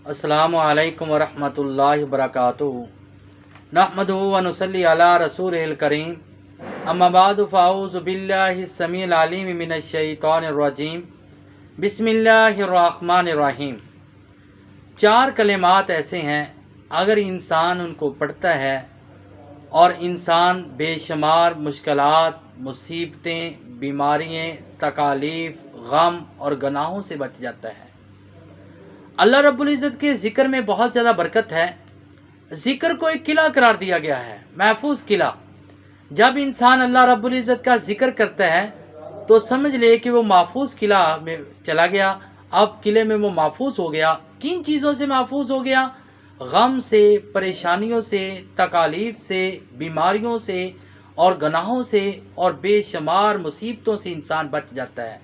अस्सलामु अलैकुम वरहमतुल्लाहि वबरकातुहू। नहमदुहु व नुसल्ली अला रसूलिहिल करीम। अम्मा बादु फ़अऊज़ु बिल्लाहिस समीइल अलीम मिनश शैतानिर रजीम। बिस्मिल्लाहिर रहमानिर रहीम। चार कलिमात ऐसे हैं, अगर इंसान उनको पढ़ता है और इंसान बेशुमार मुश्किलात, मुसीबतें, बीमारियाँ, तकालीफ, गम और गुनाहों से बच जाता है। अल्लाह रब्बुल इज़्ज़त के ज़िक्र में बहुत ज़्यादा बरकत है। ज़िक्र को एक किला करार दिया गया है, महफूज किला। जब इंसान अल्लाह रब्बुल इज़्ज़त का ज़िक्र करता है तो समझ ले कि वो महफूज किला में चला गया। अब किले में वो महफूज हो गया। किन चीज़ों से महफूज हो गया? गम से, परेशानियों से, तकालीफ से, बीमारियों से और गुनाहों से और बेशुमार मुसीबतों से इंसान बच जाता है।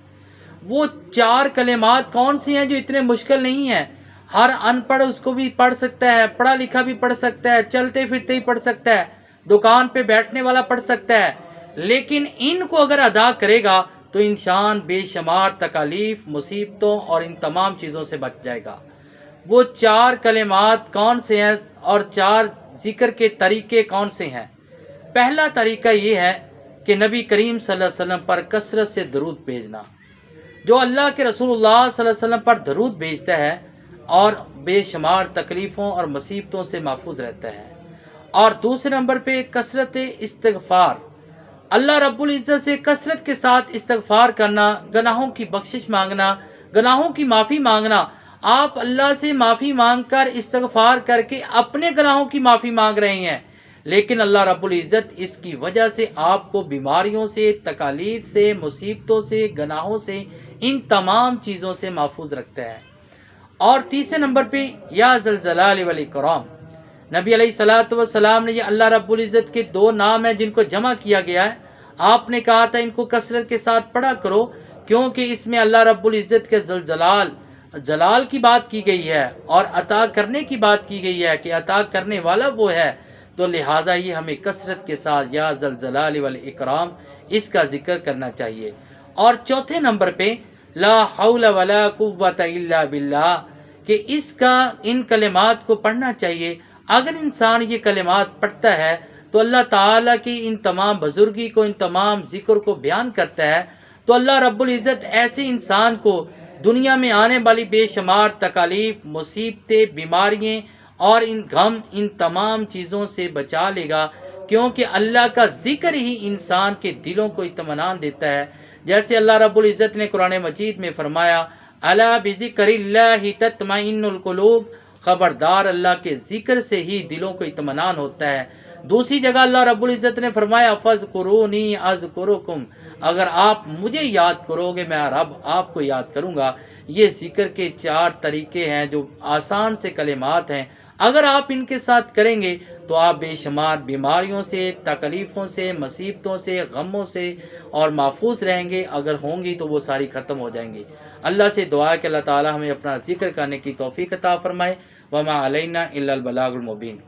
वो चार कलिमात कौन सी हैं जो इतने मुश्किल नहीं हैं? हर अनपढ़ उसको भी पढ़ सकता है, पढ़ा लिखा भी पढ़ सकता है, चलते फिरते ही पढ़ सकता है, दुकान पे बैठने वाला पढ़ सकता है। लेकिन इनको अगर अदा करेगा तो इंसान बेशुमार तकालीफ, मुसीबतों और इन तमाम चीज़ों से बच जाएगा। वो चार कलिमात कौन से हैं और चार ज़िक्र के तरीके कौन से हैं? पहला तरीका ये है कि नबी करीम सल्लल्लाहु अलैहि वसल्लम पर कसरत से दरूद भेजना। जो अल्लाह के रसूलुल्लाह सल्लल्लाहु अलैहि वसल्लम पर दरूद भेजता है और बेशुमार तकलीफ़ों और मुसीबतों से महफूज रहता है। और दूसरे नंबर पे कसरत इस्तिग़फ़ार, अल्लाह रब्बुल इज़्ज़त से कसरत के साथ इस्तिग़फ़ार करना, गुनाहों की बख्शिश मांगना, गुनाहों की माफ़ी मांगना। आप अल्लाह से माफ़ी मांग कर, इस्तिग़फ़ार करके अपने गुनाहों की माफ़ी मांग रहे हैं, लेकिन अल्लाह रब्बुल इज़्ज़त इसकी वजह से आपको बीमारियों से, तकालीफ से, मुसीबतों से, गुनाहों से, इन तमाम चीज़ों से महफूज रखता है। और तीसरे नंबर पे या ज़ल जलाल वल इकराम, नबी अलैहिस्सलातु वस्सलाम ने, ये अल्लाह रब्बुल इज़्ज़त के दो नाम हैं जिनको जमा किया गया है। आपने कहा था इनको कसरत के साथ पढ़ा करो, क्योंकि इसमें अल्लाह रब्बुल इज़्ज़त के ज़ल जलाल, जलाल की बात की गई है और अता करने की बात की गई है कि अता करने वाला वो है। तो लिहाजा ये हमें कसरत के साथ या ज़ल जलाल वल इकराम इसका ज़िक्र करना चाहिए। और चौथे नंबर पे ला हौल वला कुव्वत इल्ला बिल्लाह, कि इसका, इन कलिमात को पढ़ना चाहिए। अगर इंसान ये कलिमात पढ़ता है तो अल्लाह ताला की इन तमाम बुजुर्गी को, इन तमाम ज़िक्र को बयान करता है, तो अल्लाह रब्बुल इज़्ज़त ऐसे इंसान को दुनिया में आने वाली बेशुमार तकालीफ, मुसीबतें, बीमारियाँ और इन गम, इन तमाम चीज़ों से बचा लेगा, क्योंकि अल्लाह का ज़िक्र ही इंसान के दिलों को इत्मीनान देता है। जैसे अल्लाह रब्बुल इज़्ज़त ने कुरान मजीद में फरमाया, अला बिज़िक्रिल्लाहि तत्मइन्नुल कुलूब, ख़बरदार अल्लाह के ज़िक्र से ही दिलों को इत्मीनान होता है। दूसरी जगह अल्लाह रब्बुल इज़्ज़त ने फरमाया, फ़ज़कुरूनी अज़कुरुकुम, अगर आप मुझे याद करोगे मैं रब आपको याद करूँगा। ये ज़िक्र के चार तरीके हैं जो आसान से कलिमात हैं। अगर आप इनके साथ करेंगे तो आप बेशुमार बीमारियों से, तकलीफ़ों से, मुसीबतों से, गमों से और महफूज रहेंगे। अगर होंगी तो वो सारी ख़त्म हो जाएंगी। अल्लाह से दुआ है कि अल्लाह ताला हमें अपना ज़िक्र करने की तौफ़ीक़ अता फ़रमाए। वमा अलैना इल्लल बलागुल मुबीन।